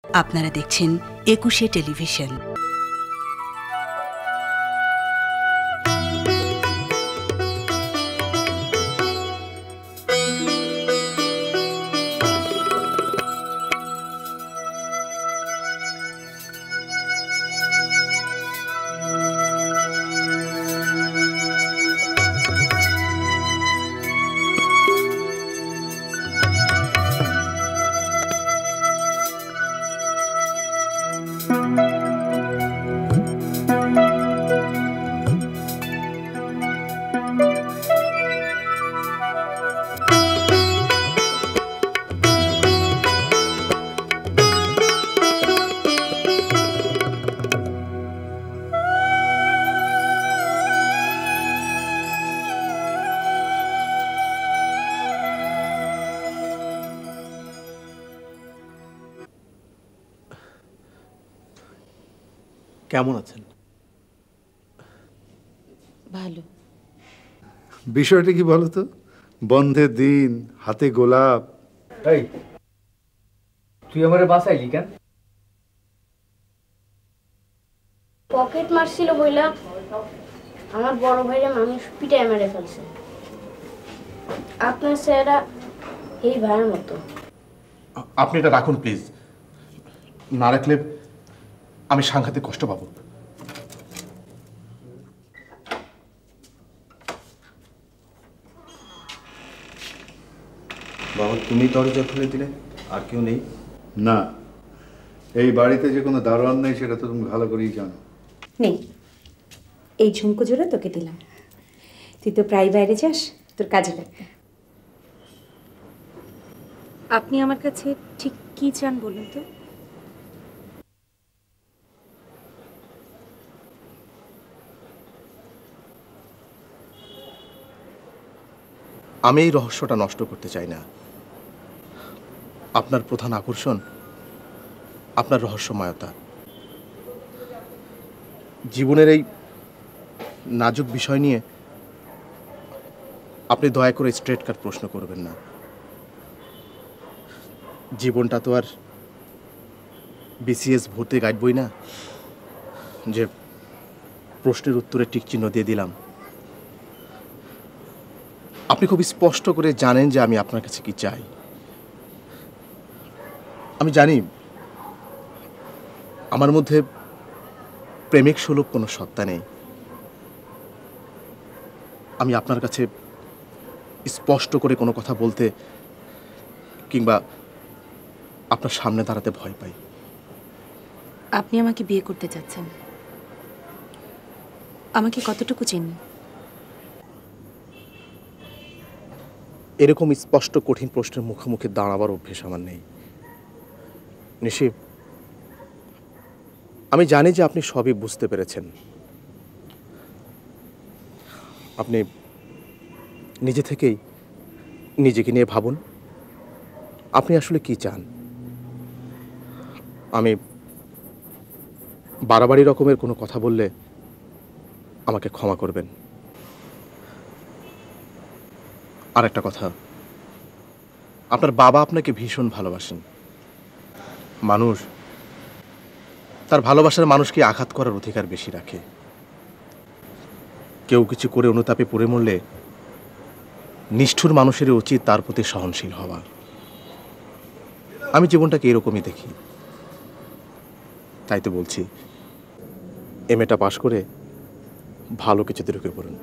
আপনারা দেখছেন একুশে টেলিভিশন। কেমন আছেন? ভালো। বিষয়টা কি বলো তো? বন্ধের দিন, হাতে গোলাপ। এই তুই আমারে বাঁচাইলি কেন? পকেট মারছিল বইলা আমার বড় ভাইরা মানুষ পিটায় মেরে ফেলছে। আপনার চেহারা এই ভাইয়ের মতো। আপনি এটা রাখুন প্লিজ, না রাখলে আমি সাংঘাতিক কষ্ট পাবো। বাবা, তুমি দরজা খুলে দিলে, আর কেউ নেই? না, এই বাড়িতে যে কোনো দারোয়ান নেই সেটা তো তুমি ভালো করেই জানো। নেই, এই ঝুমকো জোড়া তোকে দিলাম। তুই তো প্রায় বাইরে যাস, তোর কাজে লাগবে। আপনি আমার কাছে ঠিক কি চান বলুন তো? আমি এই রহস্যটা নষ্ট করতে চাই না। আপনার প্রধান আকর্ষণ আপনার রহস্যময়তা। জীবনের এই নাজুক বিষয় নিয়ে আপনি দয়া করে স্ট্রেট কাট প্রশ্ন করবেন না। জীবনটা তো আর বিসিএস ভর্তি গাইড বই না যে প্রশ্নের উত্তরে টিক চিহ্ন দিয়ে দিলাম। আপনি খুব স্পষ্ট করে জানেন যে আমি আপনার কাছে কি চাই। আমি জানি আমার মধ্যে প্রেমিক সুলভ কোনো সত্তা নেই। আমি আপনার কাছে স্পষ্ট করে কোনো কথা বলতে কিংবা আপনার সামনে দাঁড়াতে ভয় পাই। আপনি আমাকে বিয়ে করতে চাচ্ছেন? আমাকে কতটুকু চেনেন? এরকম স্পষ্ট কঠিন প্রশ্নের মুখোমুখি দাঁড়াবার অভ্যেস আমার নেই নিশি। আমি জানি যে আপনি সবই বুঝতে পেরেছেন। আপনি নিজে থেকেই নিজেকে নিয়ে ভাবুন আপনি আসলে কি চান। আমি বাড়াবাড়ি রকমের কোনো কথা বললে আমাকে ক্ষমা করবেন। আর একটা কথা, আপনার বাবা আপনাকে ভীষণ ভালোবাসেন। মানুষ তার ভালোবাসার মানুষকে আঘাত করার অধিকার বেশি রাখে। কেউ কিছু করে অনুতাপে পড়ে মরলে নিষ্ঠুর মানুষের উচিত তার প্রতি সহনশীল হওয়া। আমি জীবনটাকে এরকমই দেখি। তাই তো বলছি, এমএটা পাশ করে ভালো কিছুতে ঢুকে পড়ুন।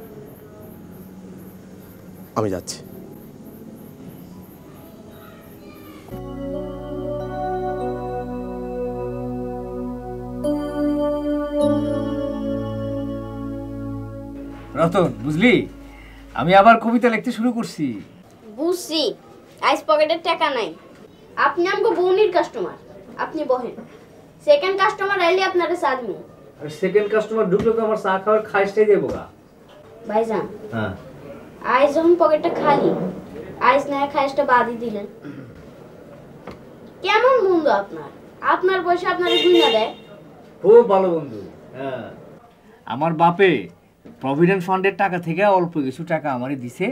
আমি যাচ্ছি। রতন, বুঝলি আমি আবার কবিতা লিখতে শুরু করছি। বুঝছি, আইস পকেটের টাকা নাই। আপনি আমাকে বউনির কাস্টমার, আপনি বহেন। সেকেন্ড কাস্টমার আইলে আপনারে চা দিমু। আর সেকেন্ড কাস্টমার ঢুকলে তো আমার চা খাওয়ার খাইছটাই দেবো গা। ভাইজান, হ্যাঁ, আইস যখন পকেটটা খালি, আইস না খাইসটা বাদই দিলেন। কেমন বন্ধু আপনার? আপনার পয়সা আপনারে গুইনা দেয়। খুব ভালো বন্ধু। হ্যাঁ, আমার বাপে প্রভিডেন্ট ফান্ডের টাকা থেকে অল্প কিছু টাকা আমারে দিছে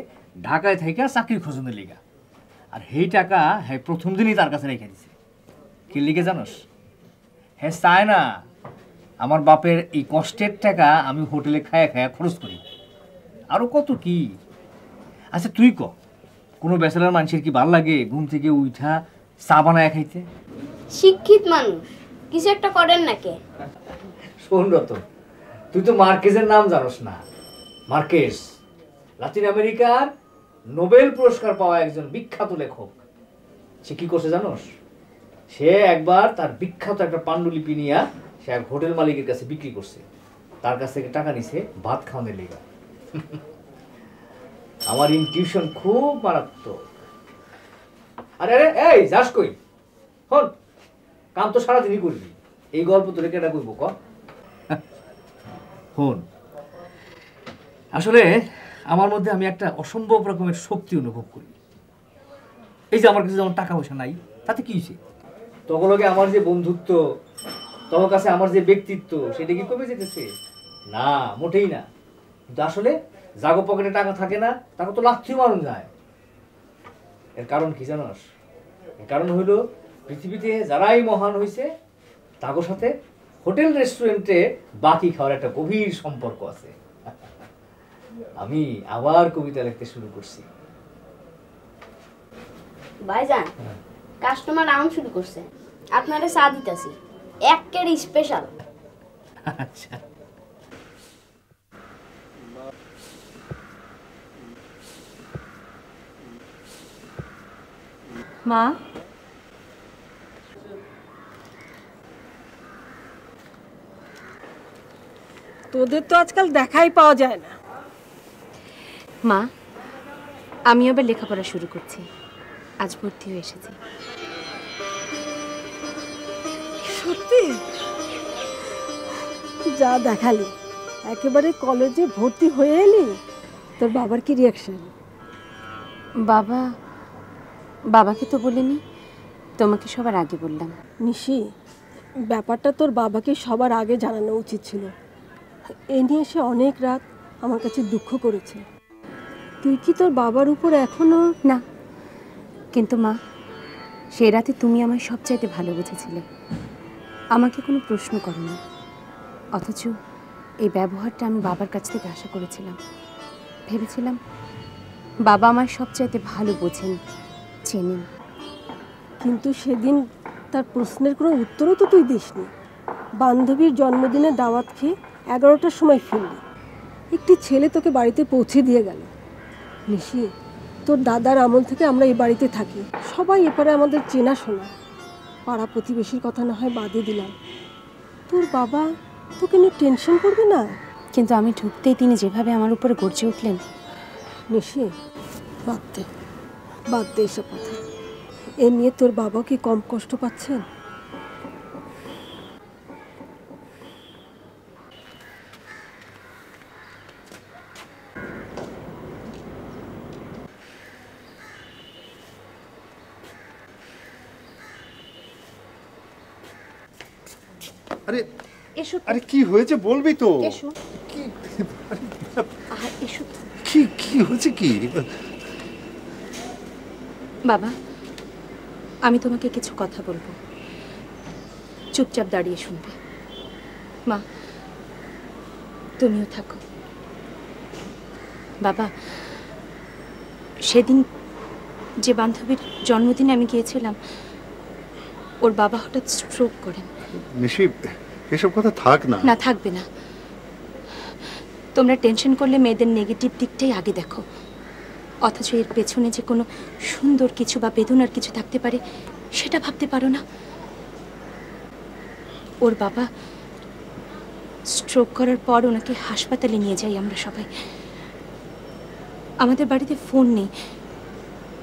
ঢাকায় থেকে চাকরি খোঁজনের লিগা। আর সেই টাকা হ্যাঁ প্রথম দিনই তার কাছে রেখে দিছে। কি লিগে জানোস? হ্যাঁ চায় না আমার বাপের এই কষ্টের টাকা আমি হোটেলে খায়া খায়া খরচ করি। আরো কত কি। আচ্ছা তুই ক, কোনো ব্যাচেলার মানুষের কি ভাল লাগে ঘুম থেকে উঠা চা বানায় খাইতে? শিক্ষিত মানুষ কিছু একটা করেন নাকি? শোন রতন, তুই তো মার্কেজের নাম জানোস না। মার্কেজ লাতিন আমেরিকার নোবেল পুরস্কার পাওয়া একজন বিখ্যাত লেখক। সে কি করছে জানোস? সে একবার তার বিখ্যাত একটা পাণ্ডুলিপি নিয়ে সে এক হোটেল মালিকের কাছে বিক্রি করছে। তার কাছ থেকে টাকা নিছে ভাত খাওয়ানোর লেগা। আমার ইনটিউশন খুব মারাত্মক। আরে আরে এই যাস কই? হন, কাম তো সারাদিনই করবি, এই গল্প তোরে কেটা কইব ক? হন, আসলে আমার মধ্যে আমি একটা অসম্ভব রকমের শক্তি অনুভব করি। এই যে আমার কাছে যেমন টাকা পয়সা নাই, তাতে কি হয়েছে? তখন লগে আমার যে বন্ধুত্ব, তোমার কাছে আমার যে ব্যক্তিত্ব, সেটা কি কমে যেতেছে? না, মোটেই না। কিন্তু আসলে জাগো পকেটে টাকা থাকে না, তাকে তো লাথি মারুন যায়। এর কারণ কি জানোস? এর কারণ হইল পৃথিবীতে যারাই মহান হয়েছে তাদের সাথে হোটেল রেস্টুরেন্টে বাকি খাওয়ার একটা গভীর সম্পর্ক আছে। আমি আবার কবিতা লিখতে শুরু করছি। ভাইজান, কাস্টমার আউন শুরু করছে, আপনারে চা দিতেছি একের স্পেশাল। আচ্ছা, মা, তোদের তো আজকাল দেখাই পাওয়া যায় না। মা, আমি আবার লেখাপড়া শুরু করছি, আজ ভর্তি হয়ে এসেছি। সত্যি? যা দেখালি, একেবারে কলেজে ভর্তি হয়ে এলি। তোর বাবার কি রিয়াকশন? বাবাকে তো বলিনি, তোমাকে সবার আগে বললাম। নিশি, ব্যাপারটা তোর বাবাকে সবার আগে জানানো উচিত ছিল। এ নিয়ে সে অনেক রাত আমার কাছে দুঃখ করেছে। তুই কি তোর বাবার উপর এখনো? না, কিন্তু মা, সেই রাতে তুমি আমায় সবচাইতে ভালো বুঝেছিলে। আমাকে কোনো প্রশ্ন করোনি, অথচ এই ব্যবহারটা আমি বাবার কাছ থেকে আশা করেছিলাম। ভেবেছিলাম বাবা আমায় সবচাইতে ভালো বোঝেন, চেনেন। কিন্তু সেদিন তার প্রশ্নের কোনো উত্তরও তো তুই দিসনি। বান্ধবীর জন্মদিনে দাওয়াত খেয়ে 11টার সময় ফিরলি, একটি ছেলে তোকে বাড়িতে পৌঁছে দিয়ে গেল। নিশি, তোর দাদার আমল থেকে আমরা এই বাড়িতে থাকি, সবাই এপারে আমাদের চেনাশোনা। পাড়া প্রতিবেশীর কথা না হয় বাদে দিলাম, তোর বাবা তোকে নিয়ে টেনশন করবে না? কিন্তু আমি ঢুকতেই তিনি যেভাবে আমার উপরে গর্জে উঠলেন। নিশি, বাদ দে এসব কথা। এ নিয়ে তোর বাবা কি কম কষ্ট পাচ্ছেন? আরে এসো, আরে কি হয়েছে বলবি তো? এসো, কি এসো। কি কি হয়েছে কি? বাবা, আমি তোমাকে কিছু কথা বলবো, চুপচাপ দাঁড়িয়ে শুনবে। মা, তুমিও থাকো। বাবা, সেদিন যে বান্ধবীর জন্মদিনে আমি গিয়েছিলাম, ওর বাবা হঠাৎ স্ট্রোক করেন। নিশি, এসব কথা থাক না। না, থাকবে না। তোমরা টেনশন করলে মেয়েদের নেগেটিভ দিকটাই আগে দেখো, অথচ এর পেছনে যে কোনো সুন্দর কিছু বা বেদনার কিছু থাকতে পারে সেটা ভাবতে পারো না। ওর বাবা স্ট্রোক করার পর ওনাকে হাসপাতালে নিয়ে যাই আমরা সবাই। আমাদের বাড়িতে ফোন নেই,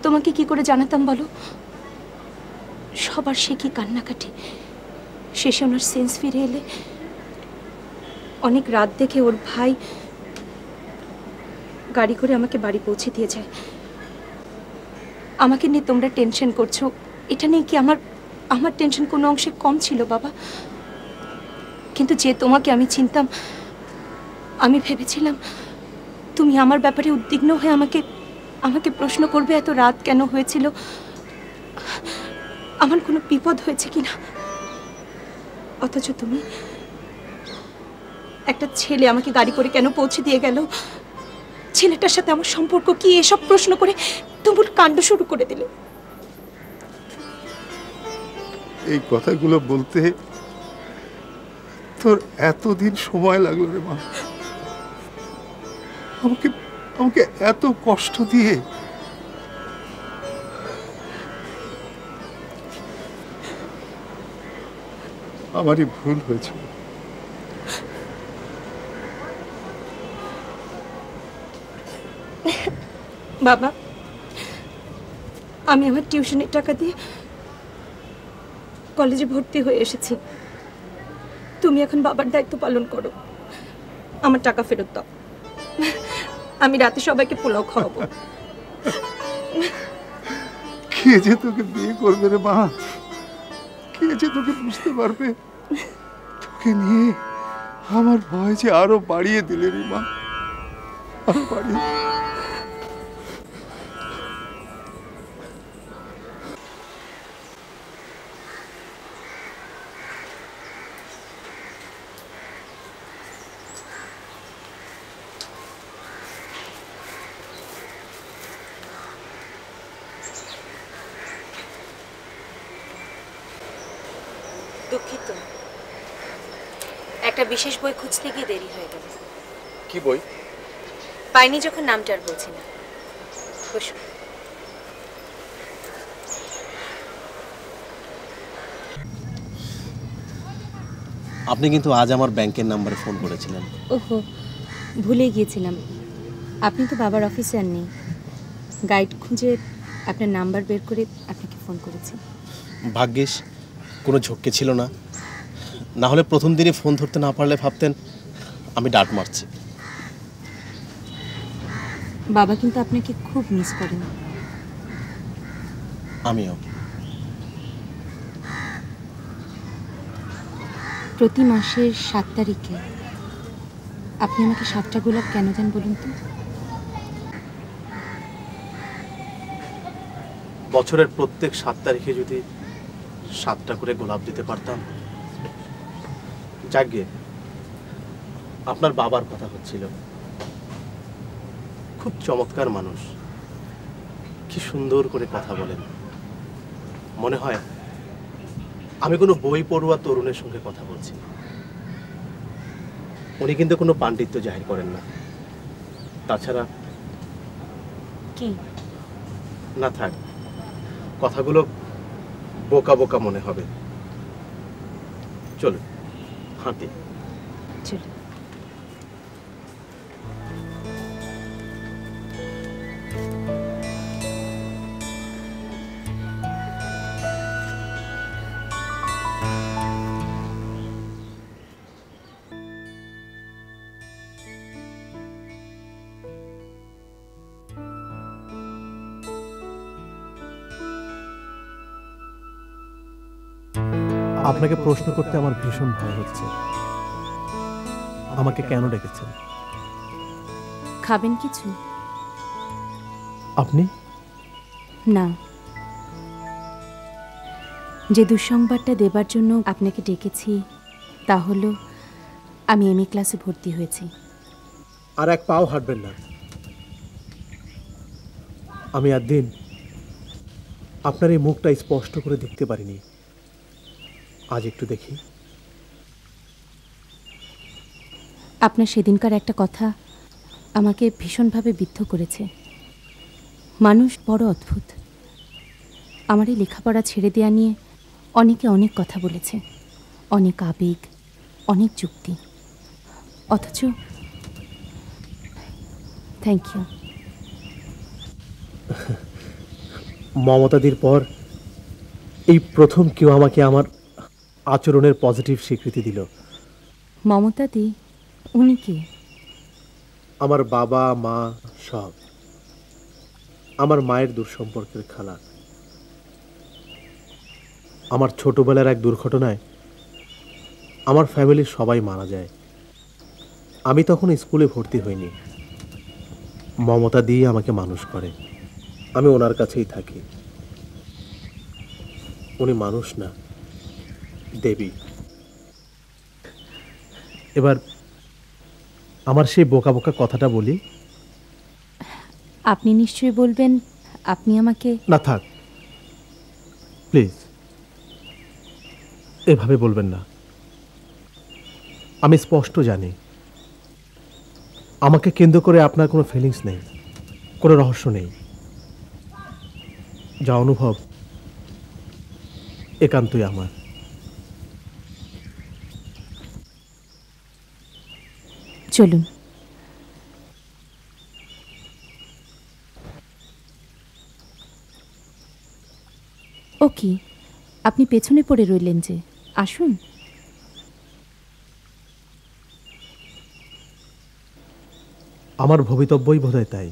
তোমাকে কি করে জানাতাম বলো? সবার সে কি কান্নাকাটি। শেষে ওনার সেন্স ফিরে এলে অনেক রাত দেখে ওর ভাই গাড়ি করে আমাকে বাড়ি পৌঁছে দিয়ে যায়। আমাকে নিয়ে তোমরা টেনশন করছো, এটা নিয়ে কি আমার টেনশন কোনো অংশে কম ছিল বাবা? কিন্তু যে তোমাকে আমি চিনতাম, আমি ভেবেছিলাম তুমি আমার ব্যাপারে উদ্বিগ্ন হয়ে আমাকে প্রশ্ন করবে এত রাত কেন হয়েছিল, আমার কোনো বিপদ হয়েছে কিনা। অথচ তুমি একটা ছেলে আমাকে গাড়ি করে কেন পৌঁছে দিয়ে গেল, ছেলেটার সাথে আমার সম্পর্ক কি, এসব প্রশ্ন করে তুমুল কাণ্ড শুরু করে দিলে। এই কথাগুলো বলতে তোর এতদিন সময় লাগলো রে মা, আমাকে আমাকে এত কষ্ট দিয়ে। আমারই ভুল হয়েছে। বাবা, আমি আমার টিউশনের টাকা দিয়ে কলেজে ভর্তি হয়ে এসেছি। তুমি এখন বাবার দায়িত্ব পালন করো, আমার টাকা ফেরত দাও। আমি রাতে সবাইকে পোলাও খাওয়াবো। কে যে তোকে বিয়ে করবে রে মা, কে যে তোকে বুঝতে পারবে? তোকে নিয়ে আমার ভয় যে আরো বাড়িয়ে দিলে রে মা, আরো বাড়িয়ে। দুঃখিত, একটা বিশেষ বই খুঁজতে গিয়ে দেরি হয়ে গেল। কি বই? পাইনি যখন নামটা আর বলছি না। বসো। আপনি কিন্তু আজ আমার ব্যাংকের নাম্বারে ফোন করেছিলেন। ওহো, ভুলে গিয়েছিলাম। আপনি তো বাবার অফিসে আর নেই। গাইড খুঁজে আপনার নাম্বার বের করে আপনাকে ফোন করেছি। ভাগ্যিস কোনো ঝক্কি ছিল না, না হলে প্রথম দিনই ফোন ধরতে না পারলে ভাবতেন আমি ডাক মারছি। বাবা কিন্তু আপনাকে খুব মিস করেন। আমিও। প্রতি মাসের 7 তারিখে আপনি আমাকে 7টা গোলাপ কেন দেন বলুন তো? বছরের প্রত্যেক 7 তারিখে যদি 7টা করে গোলাপ দিতে পারতাম। যাকগে, আপনার বাবার কথা হচ্ছিল। খুব চমৎকার মানুষ, কি সুন্দর করে কথা বলেন। মনে হয় আমি কোনো বই পড়ুয়া তরুণের সঙ্গে কথা বলছি। উনি কিন্তু কোনো পাণ্ডিত্য জাহির করেন না। তাছাড়া কি না, থাক, কথাগুলো বোকা বোকা মনে হবে। চলো হাঁটি। চলো। আপনাকে প্রশ্ন করতে আমার ভীষণ ভয় হচ্ছে। আমাকে কেন ডেকেছেন? খাবেন কিছু? আপনি? না, যে দুঃসংবাদটা দেবার জন্য আপনাকে ডেকেছি তা হলো আমি এমএ ক্লাসে ভর্তি হয়েছি। আর এক পাও হাঁটবেন না। আমি আর দিন আপনার এই মুখটা স্পষ্ট করে দেখতে পারিনি। আজ একটু দেখি। আপনার সেদিনকার একটা কথা আমাকে ভীষণভাবে বিদ্ধ করেছে। মানুষ বড় অদ্ভুত। আমার এই লেখাপড়া ছেড়ে দেওয়া নিয়ে অনেকে অনেক কথা বলেছে, অনেক আবেগ, অনেক যুক্তি। অথচ থ্যাংক ইউ। মমতাদির পর এই প্রথম কেউ আমাকে আমার আচরণের পজিটিভ স্বীকৃতি দিল। মমতাদি? উনি কে? আমার বাবা মা সব। আমার মায়ের দূর সম্পর্কের খালা। আমার ছোটবেলার এক দুর্ঘটনায় আমার ফ্যামিলির সবাই মারা যায়। আমি তখন স্কুলে ভর্তি হইনি। মমতা দিয়ে আমাকে মানুষ করে। আমি ওনার কাছেই থাকি। উনি মানুষ না, দেবী। এবার আমার সেই বোকা বোকা কথাটা বলি। আপনি নিশ্চয়ই বলবেন আপনি আমাকে। না থাক প্লিজ, এভাবে বলবেন না। আমি স্পষ্ট জানি আমাকে কেন্দ্র করে আপনার কোনো ফিলিংস নেই, কোনো রহস্য নেই। যা অনুভব একান্তই আমার। চলুন। ও কি, আপনি পেছনে পড়ে রইলেন যে, আসুন। আমার ভবিতব্যই বোধহয় তাই।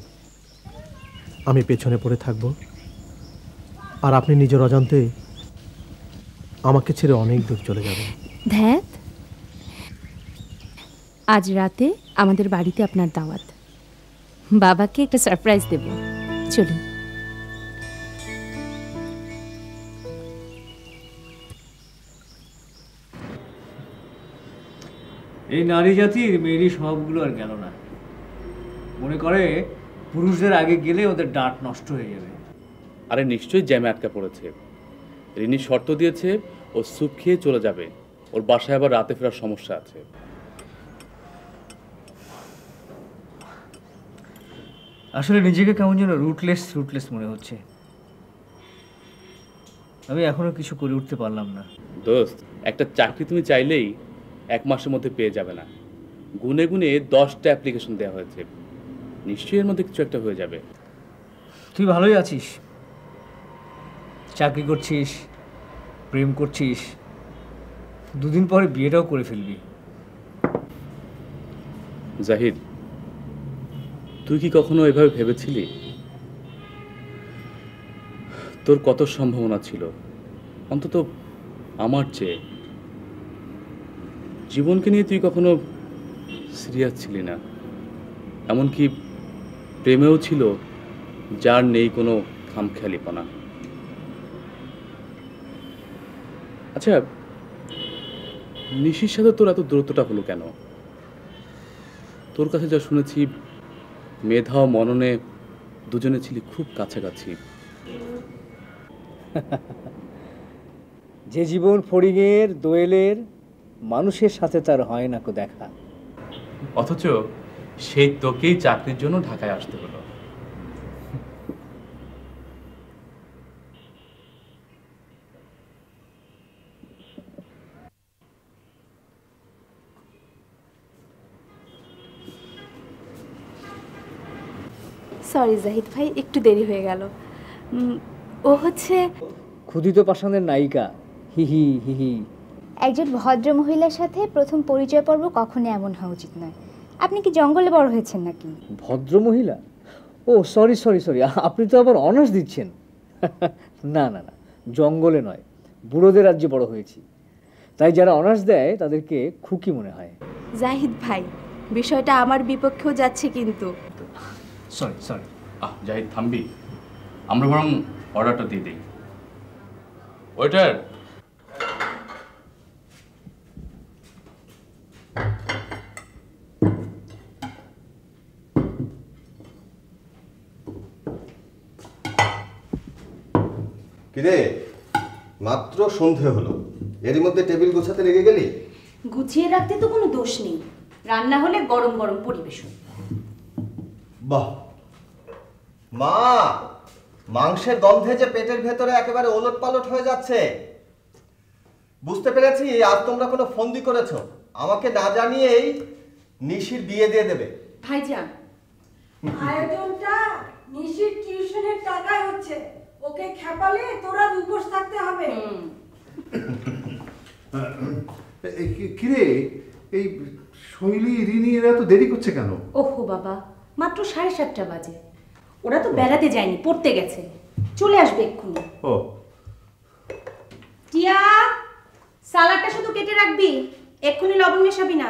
আমি পেছনে পড়ে থাকব, আর আপনি নিজের অজান্তে আমাকে ছেড়ে অনেক দূর চলে যাবেন। ধ্যাত, আজ রাতে আমাদের বাড়িতে আপনার দাওয়াত। বাবাকে একটা সারপ্রাইজ দেব, চলুন। এই নারী জাতির মেয়েরই স্বভাবগুলো আর গেল না। মনে করে পুরুষদের আগে গেলে ওদের ডাঁট নষ্ট হয়ে যাবে। আরে নিশ্চয়ই জ্যামে আটকা পড়েছে। রিনি শর্ত দিয়েছে ও স্যুপ খেয়ে চলে যাবে, ওর বাসায় আবার রাতে ফেরার সমস্যা আছে। আসলে নিজেকে কেমন যেন রুটলেস মনে হচ্ছে। আমি এখনো কিছু করে উঠতে পারলাম না। দোস্ত, একটা চাকরি তুমি চাইলেই 1 মাসের মধ্যে পেয়ে যাবে না। গুনে গুনে 10টা অ্যাপ্লিকেশন দেওয়া হয়েছে, নিশ্চয়ই এর মধ্যে কিছু একটা হয়ে যাবে। তুই ভালোই আছিস, চাকরি করছিস, প্রেম করছিস, 2 দিন পরে বিয়েটাও করে ফেলবি। জাহিদ, তুই কি কখনো এভাবে ভেবেছিলি? তোর কত সম্ভাবনা ছিল, অন্তত আমার চেয়ে। জীবনকে নিয়ে তুই কখনো সিরিয়াস ছিলি না, এমনকি প্রেমেও ছিল যার নেই কোনো খামখেয়ালিপনা। আচ্ছা, নিশির সাথে তোর এত দূরত্বটা হলো কেন? তোর কাছে যা শুনেছি, মেধা ও মননে দুজনে ছিলি খুব কাছাকাছি। যে জীবন ফড়িংয়ের দোয়েলের, মানুষের সাথে তার হয় না কো দেখা। অথচ সেই তোকেই চাকরির জন্য ঢাকায় আসতে হলো। সরি জাহিদ ভাই, একটু দেরি হয়ে গেল। ও হচ্ছে ক্ষুদিত পাষাণের নায়িকা, হিহি হিহি। একজন ভদ্র মহিলার সাথে প্রথম পরিচয় পর্ব কখনো এমন হওয়া উচিত নয়। আপনি কি জঙ্গলে বড় হয়েছেন নাকি? ভদ্র মহিলা? ও সরি, আপনি তো আবার অনার্স দিচ্ছেন। না না না, জঙ্গলে নয়, বুড়োদের রাজ্যে বড় হয়েছি। তাই যারা অনার্স দেয় তাদেরকে খুকি মনে হয়। জাহিদ ভাই, বিষয়টা আমার বিপক্ষেও যাচ্ছে কিন্তু। সরি। জাহিদ থামবি? আমরা বরং অর্ডারটা দিয়ে দিই। ওয়েটার, কিরে, মাত্র সন্ধে হলো, এরই মধ্যে টেবিল গোছাতে লেগে গেলি? গুছিয়ে রাখতে তো কোনো দোষ নেই, রান্না হলে গরম গরম পরিবেশন। বাহ মা, মাংসের গন্ধে যে পেটের ভেতরে একেবারে ওলটপালট হয়ে যাচ্ছে। বুঝতে পেরেছি আজ তোমরা কোনো ফন্দি করেছো, আমাকে না জানিয়েই নিশির বিয়ে দিয়ে দেবে। ভাইজান, আয়োজনটা নিশির টিউশনের টাকায় হচ্ছে, ওকে খেপালে তোরা উপোস থাকতে হবে। কিরে, এই শৈলী রিনি এরা তো দেরি করছে কেন? ওহো বাবা, মাত্র 7:30 বাজে। ওরা তো বেড়াতে যায়নি, পড়তে গেছে, চলে আসবে এক্ষুনি। ও টিয়া, সালাডটা শুধু কেটে রাখবি, এক্ষুনি লবণ মেশাবি না।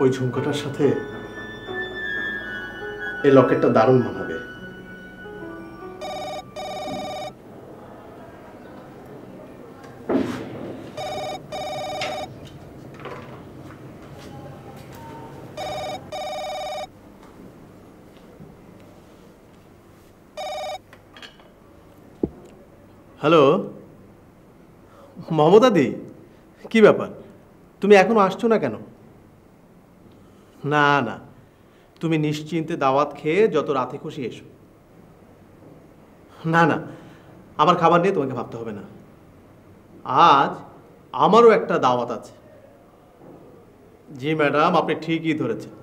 ওই ঝুমকাটার সাথে এই লকেটটা দারুণ মানাবে। হ্যালো মমতাদি, কি ব্যাপার? তুমি এখনো আসছো না কেন? না না, তুমি নিশ্চিন্তে দাওয়াত খেয়ে যত রাতে খুশি এসো। না না, আমার খাবার নিয়ে তোমাকে ভাবতে হবে না। আজ আমারও একটা দাওয়াত আছে। জি ম্যাডাম, আপনি ঠিকই ধরেছেন।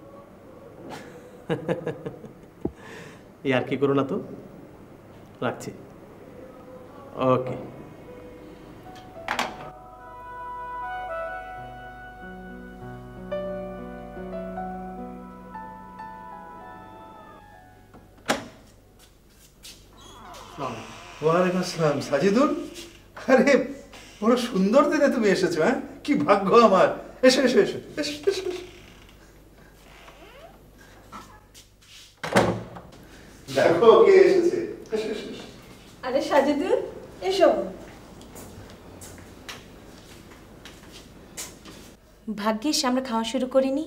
এই আর কি করো না তো, রাখছি। ওকে। ওয়ালাইকুম আসসালাম সাজিদুল। আরে বড় সুন্দর দিনে তুমি এসেছো। হ্যাঁ, কি ভাগ্য আমার। এসো এসো এসো এসো এসো। দেখো কে এসেছে। এসো এসো এসো। আরে সাজিদুল, এসো। ভাগ্যিস আমরা খাওয়া শুরু করিনি।